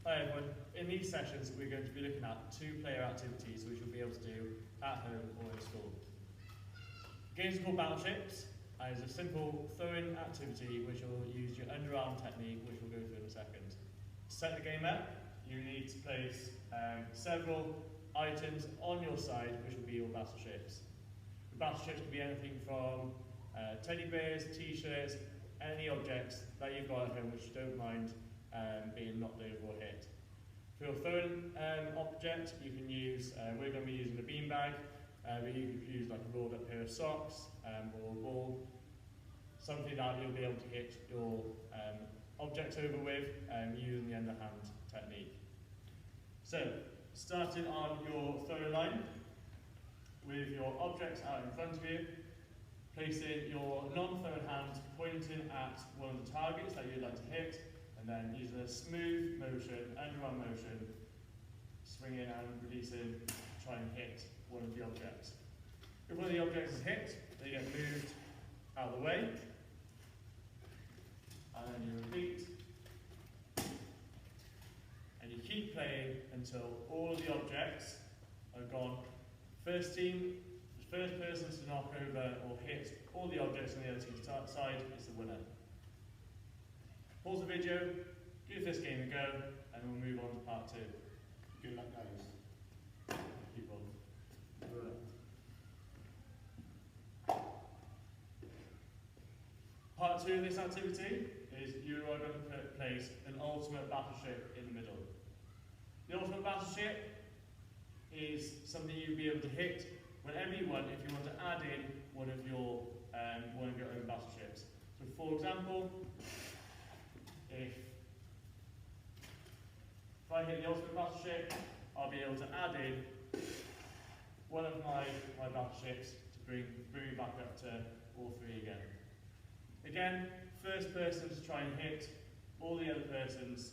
Hi everyone, in these sessions we're going to be looking at two-player activities which you'll be able to do at home or in school. The games are called Battleships and is a simple throw-in activity which will use your underarm technique, which we'll go through in a second. To set the game up, you need to place several items on your side which will be your battleships. The battleships can be anything from teddy bears, t-shirts, any objects that you've got at home which you don't mind being knocked over or hit. For your throwing object, you can use, we're going to be using a beanbag, but you could use like a rolled up pair of socks or a ball, something that you'll be able to hit your objects over with using the underhand technique. So, starting on your throw line, with your objects out in front of you, placing your non-thrown hand pointing at one of the targets that you'd like to hit, and then using a smooth motion, underarm motion, swinging and releasing to try and hit one of the objects. If one of the objects is hit, they get moved out of the way, and then you repeat, and you keep playing until all of the objects are gone. First team, the first person to knock over or hit all the objects on the other team's side is the winner. Pause the video, give this game a go, and we'll move on to part two. Good luck, guys. Keep on. Part two of this activity is you are going to place an ultimate battleship in the middle. The ultimate battleship is something you'll be able to hit whenever you want if you want to add in one of your own battleships. So for example, if I hit the ultimate battleship, I'll be able to add in one of my battleships to bring me back up to all three again. Again, first person to try and hit all the other person's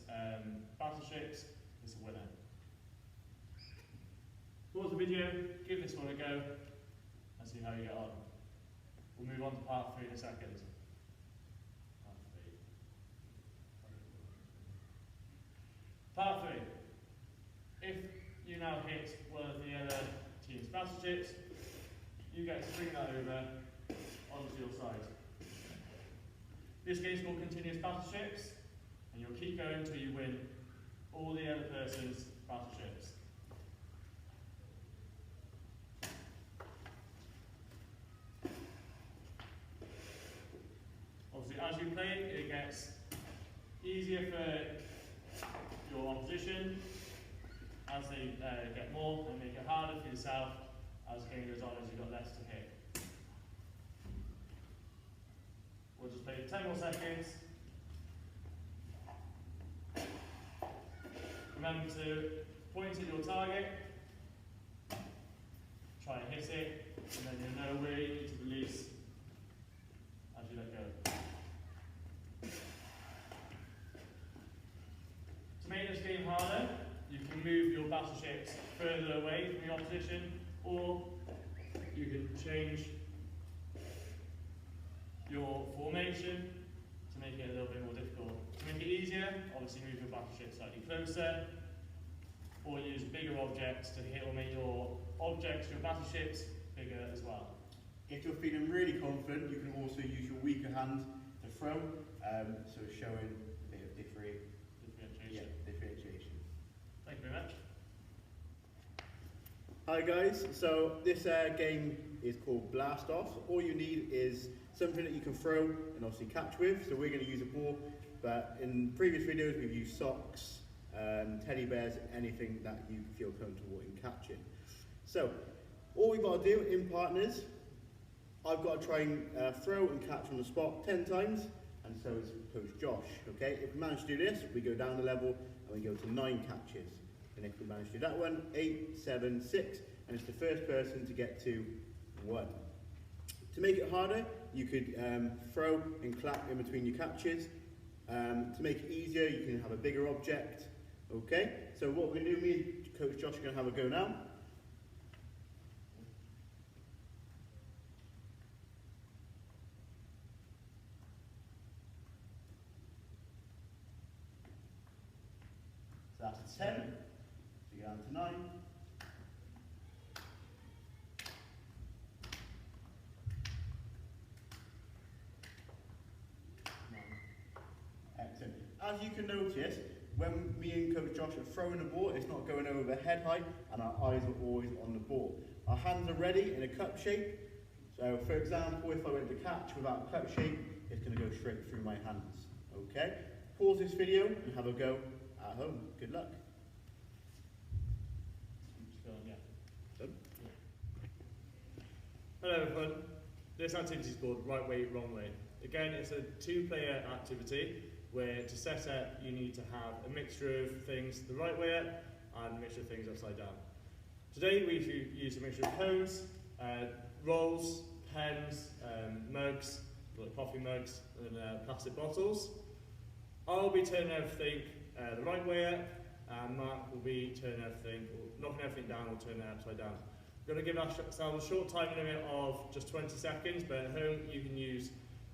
battleships is the winner. Pause the video, give this one a go, and see how you get on. We'll move on to part three in a second. Part three. If you now hit one of the other team's battleships, you get to bring that over onto your side. This game is called continuous battleships, and you'll keep going until you win all the other person's battleships. Obviously, as you play, it gets easier for your opposition as they get more, and make it harder for yourself as the game goes on, as you've got less to hit. We'll just play 10 more seconds. Remember to point at your target, try and hit it, and then you'll know where you need to release as you let go. To make this game harder, you can move your battleships further away from your opposition, or you can change your formation to make it a little bit more difficult. To make it easier, obviously move your battleship slightly closer, or use bigger objects to hit or make your objects, your battleships, bigger as well. If you're feeling really confident, you can also use your weaker hand to throw, so showing a bit of differentiation. Thank you very much. Hi guys, so this game is called Blast Off. All you need is something that you can throw and obviously catch with. So we're going to use a ball, but in previous videos we've used socks, teddy bears, anything that you feel comfortable in catching. So all we've got to do in partners, I've got to try and throw and catch on the spot 10 times, and so is Coach Josh. Okay, if we manage to do this, we go down the level and we go to 9 catches. And if we manage to do that one, 8, 7, 6, and it's the first person to get to 1. To make it harder, you could throw and clap in between your catches. To make it easier, you can have a bigger object. Okay, so what we're going to do, me and Coach Josh are going to have a go now. That's 10. So you go down to 9. Excellent. As you can notice, when me and Coach Josh are throwing the ball, it's not going over head height, and our eyes are always on the ball. Our hands are ready in a cup shape. So, for example, if I went to catch without a cup shape, it's going to go straight through my hands. Okay? Pause this video and have a go at home. Good luck. Done? Hello everyone. This activity is called Right Way, Wrong Way. Again, it's a two-player activity where to set up you need to have a mixture of things the right way up and a mixture of things upside down. Today we've used a mixture of cones, rolls, pens, mugs, like coffee mugs, and plastic bottles. I'll be turning everything the right way up, and Mark will be turning everything, or knocking everything down or turning it upside down. We're going to give ourselves a short time limit of just 20 seconds, but at home you can use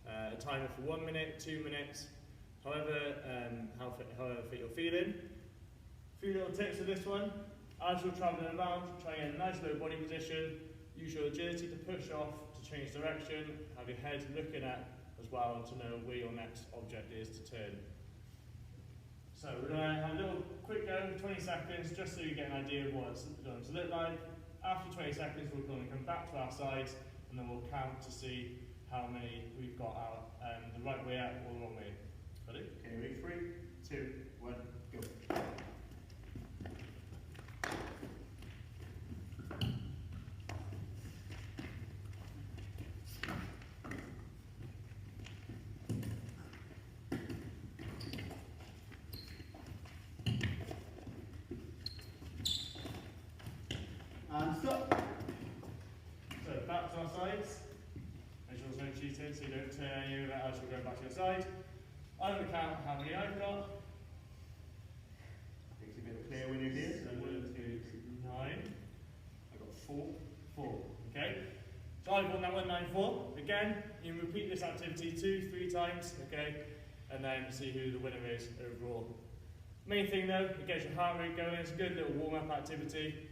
a timer for 1 minute, 2 minutes, however fit you're feeling. A few little tips for this one. As you're travelling around, try and get a nice low body position. Use your agility to push off, to change direction, have your head looking at as well to know where your next object is to turn. So we're going to have a little quick go, 20 seconds, just so you get an idea of what it's going to look like. After 20 seconds, we're going to come back to our sides, and then we'll count to see how many we've got out the right way out or the wrong way. Ready? Okay, ready? 3, 2, 1, go. And stop. So back to our sides. Make sure there's no cheating, so you don't turn any of it as you're going back to your side. I'm going to count how many I've got. Makes it a bit clear when you're here. So 1, 2, 9. I've got 4. 4. Okay. So I've won that one 9-4. Again, you can repeat this activity 2, 3 times. Okay, and then see who the winner is overall. Main thing though, it gets your heart rate going. It's a good little warm-up activity.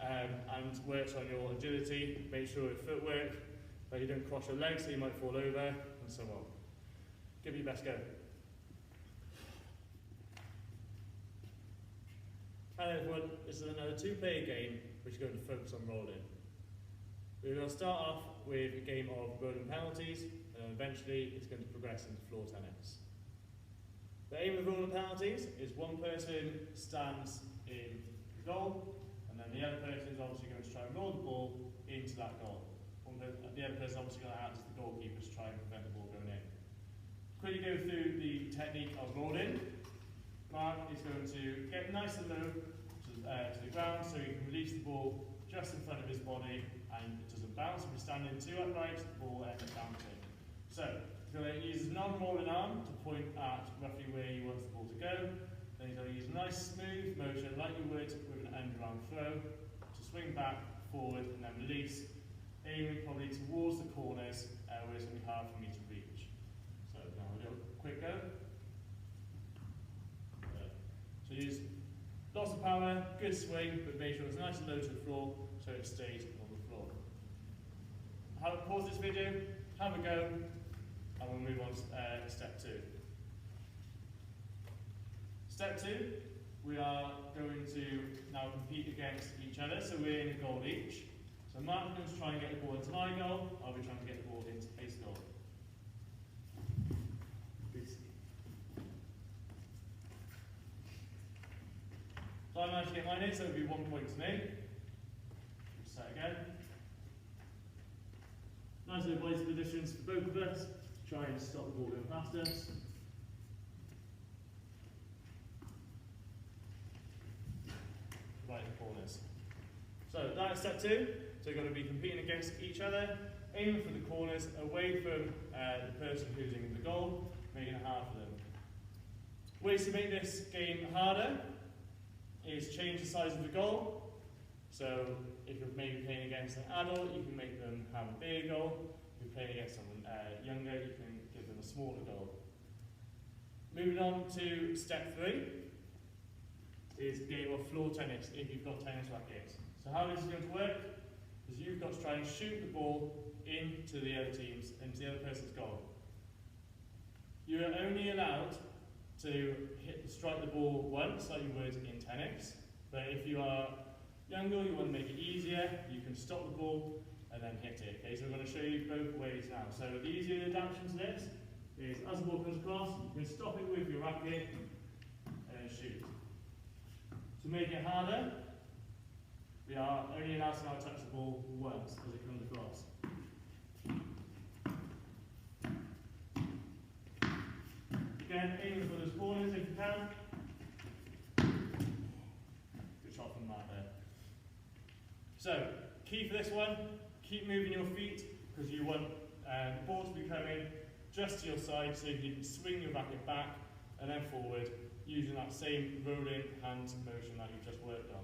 And works on your agility, make sure your footwork, that you don't cross your legs so you might fall over, and so on. Give it your best go. Hello everyone, this is another two-player game which is going to focus on rolling. We're going to start off with a game of rolling penalties, and eventually it's going to progress into floor tennis. The aim of rolling penalties is one person stands in the goal, and the other person is obviously going to try and roll the ball into that goal. The other person is obviously going to act as the goalkeeper to try and prevent the ball going in. Quickly go through the technique of rolling. Mark is going to get nice and low to the ground so he can release the ball just in front of his body and it doesn't bounce. If you're standing too upright, the ball ends up bouncing. So he's going to use his non-rolling arm to point at roughly where he wants the ball to go. Then he's going to use a nice smooth motion like you would with an underarm throw to swing back, forward and then release, aiming probably towards the corners where it's going to be hard for me to reach. So now a little quick go. So use lots of power, good swing, but make sure it's nice and low to the floor so it stays on the floor. Pause this video, have a go, and we'll move on to step 2. Step 2, we are going to now compete against each other, so we're in a goal each. So Mark's going to try and get the ball into my goal, I'll be trying to get the ball into his goal. So I managed to get mine in, so it'll be 1 point to me. Set again. Nice little body positions for both of us, to try and stop the ball going past us. Right corners. So that's step 2. So you're going to be competing against each other, aiming for the corners away from the person who's in the goal, making it hard for them. Ways to make this game harder is change the size of the goal. So if you're maybe playing against an adult, you can make them have a bigger goal. If you're playing against someone younger, you can give them a smaller goal. Moving on to step 3. is a game of floor tennis if you've got tennis rackets. So how this is going to work is you've got to try and shoot the ball into the other team's, into the other person's goal. You are only allowed to strike the ball once, like you would in tennis, but if you are younger, you want to make it easier, you can stop the ball and then hit it. Okay, so I'm going to show you both ways now. So the easier adaptation to this is, as the ball comes across, you can stop it with your racket and then shoot. To make it harder, we are only allowed to now touch the ball once as it comes across. Again, aiming for those corners if you can. Good shot from Matt there. So, key for this one, keep moving your feet because you want the ball to be coming just to your side so you can swing your racket back and then forward using that same rolling hand motion that you've just worked on.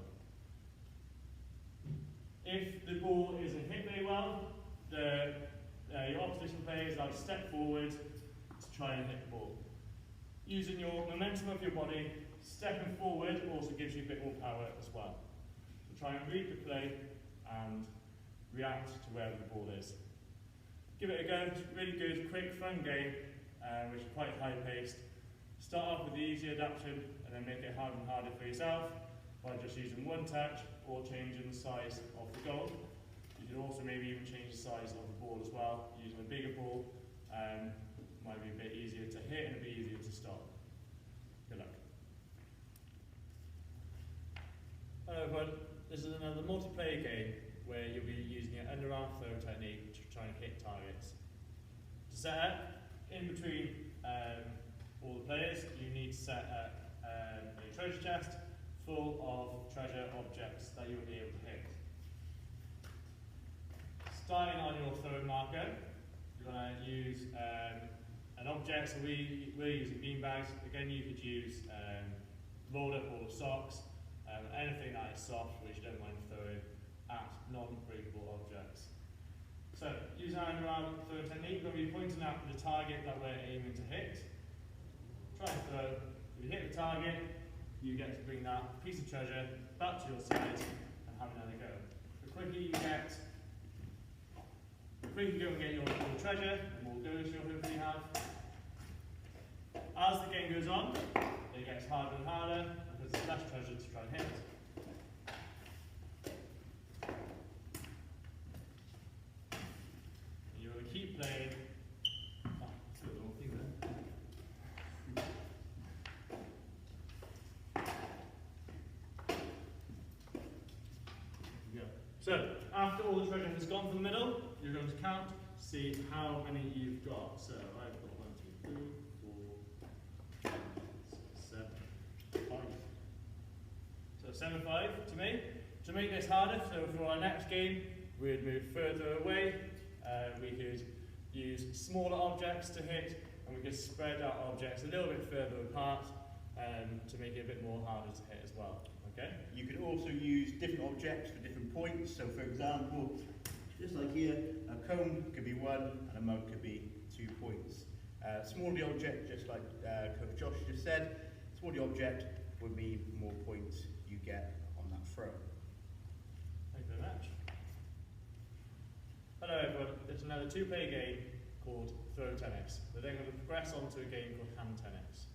If the ball isn't hit very well, your opposition player is allowed to step forward to try and hit the ball. Using your momentum of your body, stepping forward also gives you a bit more power as well. So try and read the play and react to wherever the ball is. Give it a go. It's a really good, quick, fun game, which is quite high paced. Start off with the easy adaptation and then make it harder and harder for yourself by just using one touch or changing the size of the goal. You can also maybe even change the size of the ball as well. Using a bigger ball might be a bit easier to hit and a bit easier to stop. Good luck. Hello everyone, this is another multiplayer game where you'll be using your underarm throw technique to try and hit targets. To set up, in between all the players, you need to set up a treasure chest full of treasure objects that you'll be able to hit. Starting on your throw marker, you're going to use an object, so we're using beanbags. Again, you could use rolled up ball of socks, anything that is soft which you don't mind throwing at non-breakable objects. So, using our underarm throw technique, we're going to be pointing at the target that we're aiming to hit. Try and throw. If you hit the target, you get to bring that piece of treasure back to your side and have another go. The quicker you go and get your treasure, the more goes you'll hopefully have. As the game goes on, it gets harder and harder because there's less treasure to try and hit. And you want to keep playing. Oh, it's got the wrong thing there. So, after all the treasure has gone from the middle, you're going to count to see how many you've got. So, I've got 1, 2, 3, 4, 5, 6, 7, 5. So, 7, 5 to me. To make this harder, so for our next game, we'd move further away. We could use smaller objects to hit, and we could spread our objects a little bit further apart to make it a bit more harder to hit as well. Okay? You could also use different objects for different points. So for example, just like here, a cone could be 1 and a mug could be 2 points. Smaller the object, just like Coach Josh just said, smaller the object would mean more points you get on that throw. Thank you very much. Hello everyone, it's another 2-player game called Throw Tennis. We're then going to progress on to a game called Hand Tennis.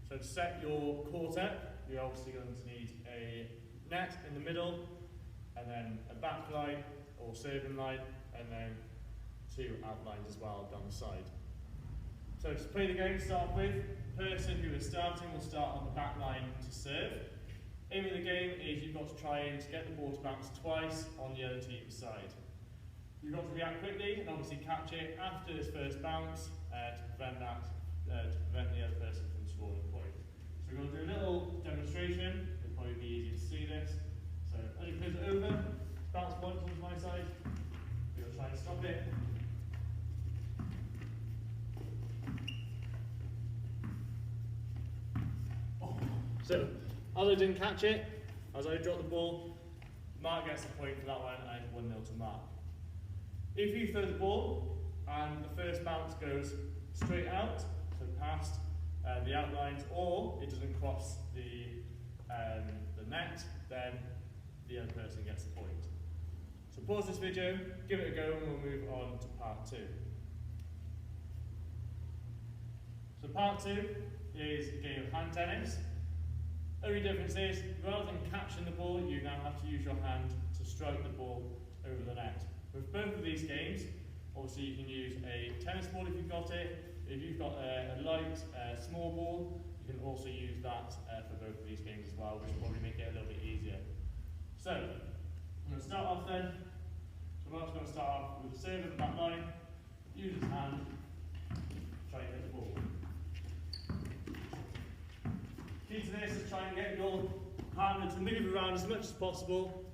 So to set your court up, you're obviously going to need a net in the middle, and then a back line or serving line, and then 2 outlines as well down the side. So to play the game to start with, the person who is starting will start on the back line to serve. Aim of the game is you've got to try and get the ball to bounce twice on the other team's side. You've got to react quickly and obviously catch it after this first bounce to prevent the other person from scoring a point. So we're going to do a little demonstration. It'll probably be easier to see this. So as you put it over, bounce once onto my side. We'll try and stop it. Oh. So as I didn't catch it, as I dropped the ball, Mark gets the point for that one, and 1-0 to Mark. If you throw the ball and the first bounce goes straight out, so past the outlines, or it doesn't cross the the net, then the other person gets the point. So pause this video, give it a go, and we'll move on to part 2. So part 2 is a game of hand tennis. Only difference is, rather than catching the ball, you now have to use your hand to strike the ball over the net. With both of these games, obviously you can use a tennis ball if you've got it. If you've got a light, small ball, you can also use that for both of these games as well, which will probably make it a little bit easier. So, I'm going to start off then. So Mark's going to start off with a serve at the back line, use his hand, try and hit the ball. Key to this is try and get your partner to move around as much as possible.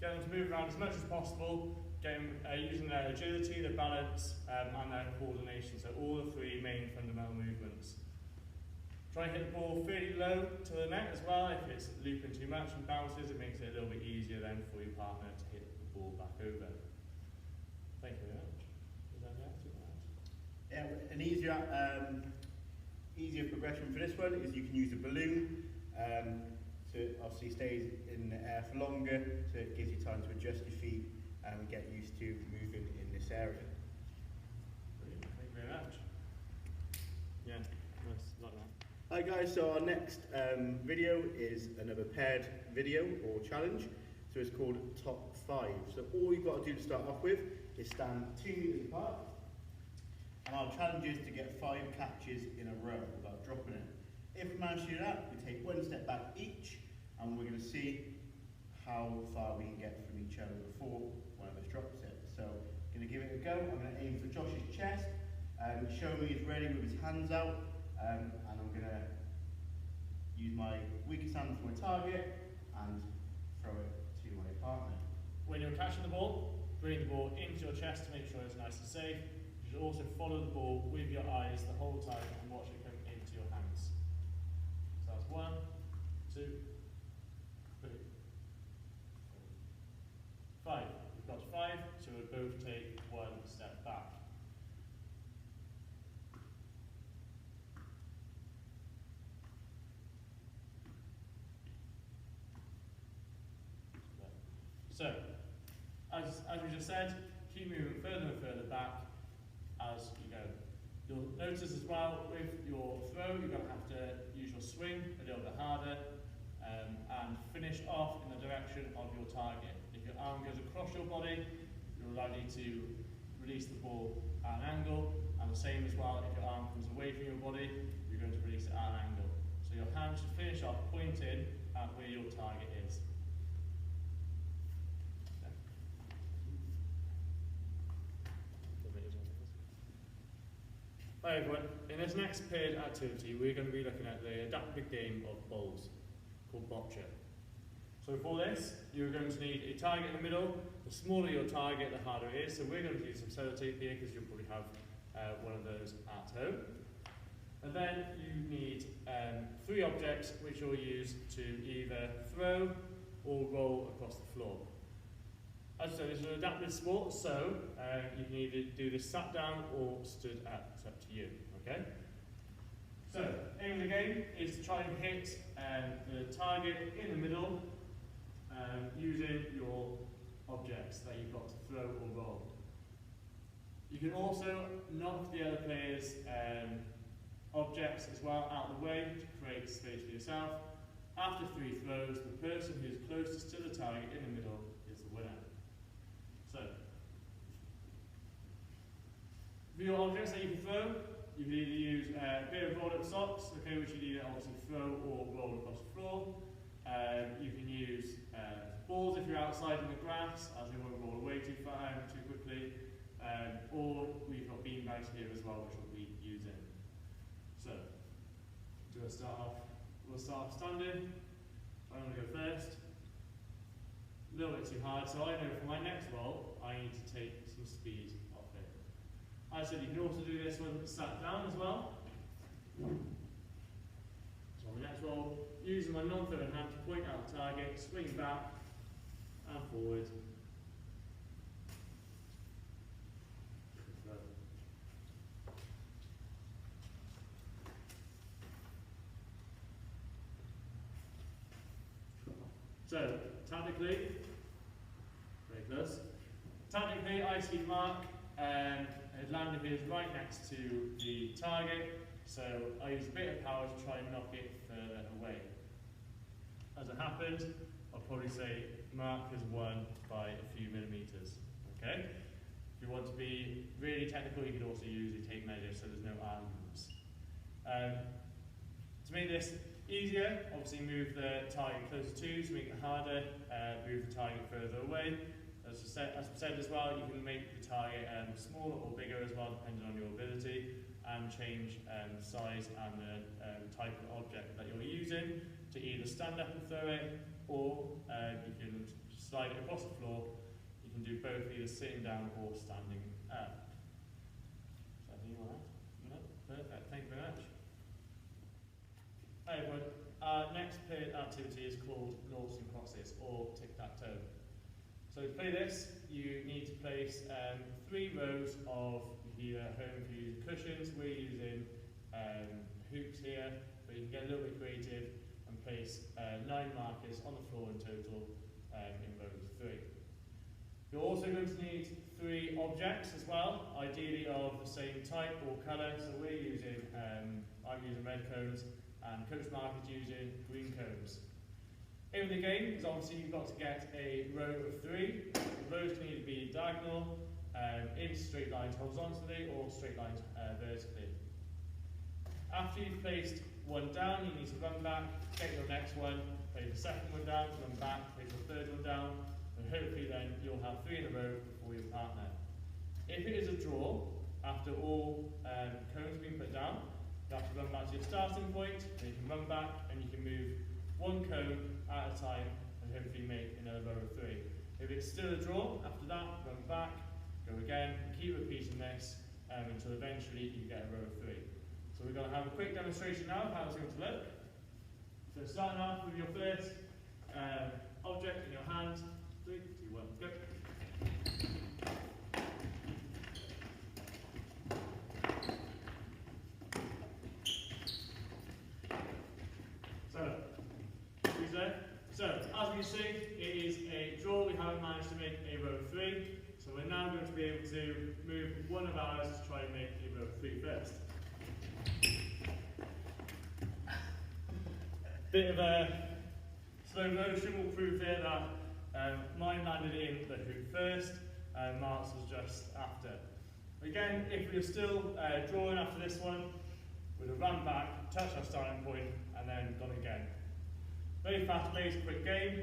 Get them to move around as much as possible. Get them using their agility, their balance, and their coordination. So all the 3 main fundamental movements. Try and hit the ball fairly low to the net as well. If it's looping too much and bounces, it makes it a little bit easier then for your partner to hit the ball back over. Thank you very much. Is that yeah, an easier progression for this one is you can use a balloon. So it obviously stays in the air for longer, so it gives you time to adjust your feet and get used to moving in this area. Brilliant. Thank you very much. Yeah, nice, like that. Hi guys, so our next video is another paired video or challenge. So it's called Top 5. So all you've got to do to start off with is stand 2 meters apart. And our challenge is to get 5 catches in a row without dropping it. If we manage to do that, we take 1 step back each, and we're going to see how far we can get from each other before one of us drops it. So I'm going to give it a go. I'm going to aim for Josh's chest. Show me he's ready with his hands out, and I'm going to use my weakest hand for my target and throw it to my partner. When you're catching the ball, bring the ball into your chest to make sure it's nice and safe. You should also follow the ball with your eyes the whole time and watch it come into your hands. So that's 1, 2, 3, 4, 5. We've got to 5, so we'll both take 1 step back. So, as we just said, keep moving further and further back as you go. You'll notice as well with your throw, you're going to have to use your swing a little bit harder and finish off in the direction of your target. If your arm goes across your body, you're likely to release the ball at an angle, and the same as well, if your arm comes away from your body, you're going to release it at an angle. So your hand should finish off pointing at where your target is. Hi everyone, in this next paired activity we're going to be looking at the adaptive game of bowls called Botcher. So for this you're going to need a target in the middle. The smaller your target the harder it is, so we're going to use some sellotape here because you'll probably have one of those at home. And then you need 3 objects which you'll use to either throw or roll across the floor. As I said, it's an adaptive sport, so you can either do this sat down or stood up. It's up to you, okay? So, aim of the game is to try and hit the target in the middle using your objects that you've got to throw or roll. You can also knock the other player's objects as well out of the way to create space for yourself. After 3 throws, the person who's closest to the target in the middle is the winner. So, for your objects that you can throw, you can either use a pair of rolled up socks, okay, which you can either obviously throw or roll across the floor. You can use balls if you're outside in the grass, as they won't roll away too far, too quickly. Or we've got bean bags here as well, which we'll be using. So, we'll start off standing. I'm going to go first. A little bit too hard, so I know for my next roll, I need to take some speed off it. As I said, you can also do this one sat down as well. So on the next roll, using my non-throwing hand to point out the target, swing back and forward. So, tactically, very close. Tactically, I see Mark had landed his right next to the target, so I use a bit of power to try and knock it further away. As it happened, I'll probably say Mark has won by a few millimetres. Okay? If you want to be really technical, you could also use a tape measure so there's no arguments. To make this easier, obviously move the target closer to you to make it harder, move the target further away. As I said as well, you can make the target smaller or bigger as well, depending on your ability, and change the size and the type of object that you're using to either stand up and throw it, or you can slide it across the floor. You can do both, either sitting down or standing up. Is that anything like that? No? Perfect, thank you very much. Hi everyone. Our next played activity is called Lawson Crosses, or tic-tac-toe. So to play this, you need to place 3 rows of either home if you're using cushions, we're using hoops here, but you can get a little bit creative and place 9 markers on the floor in total in rows of 3. You're also going to need 3 objects as well, ideally of the same type or colour. So we're using, I'm using red cones, and Coach Mark is using green cones. Aim of the game is obviously you've got to get a row of 3. The rows can either be diagonal, in straight lines horizontally, or straight lines vertically. After you've placed one down, you need to run back, get your next one, place the second one down, run back, place your third one down, and hopefully then you'll have 3 in a row before your partner. If it is a draw, after all cones have been put down, you have to run back to your starting point, and you can run back and you can move 1 cone at a time and hopefully make another row of 3. If it's still a draw, after that, run back, go again, and keep repeating this until eventually you get a row of 3. So we're going to have a quick demonstration now of how it's going to look. So starting off with your first object in your hand. 3, 2, 1, go. So, as we see, it is a draw. We haven't managed to make a row of 3. So we're now going to be able to move one of ours to try and make a row of 3 first. Bit of a slow motion will prove here that mine landed in the hoop first, and Mark's was just after. Again, if we're still drawing after this one, we'd have run back, touched our starting point, and then gone again. Very fast-paced, quick game.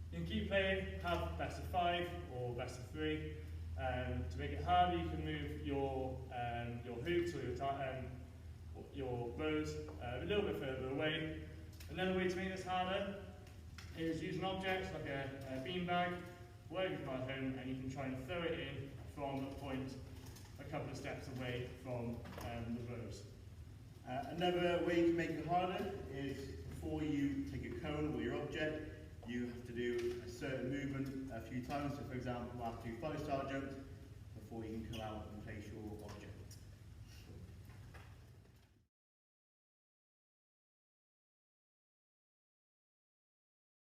You can keep playing, have best of 5 or best of 3. To make it harder, you can move your hoops or your rows a little bit further away. Another way to make this harder is use an object like a beanbag, whatever you've got at home, and you can try and throw it in from a point a couple of steps away from the rows. Another way to make it harder is before you take a cone or your object, you have to do a certain movement a few times. So for example, you have to do 5-star jumps before you can come out and place your object.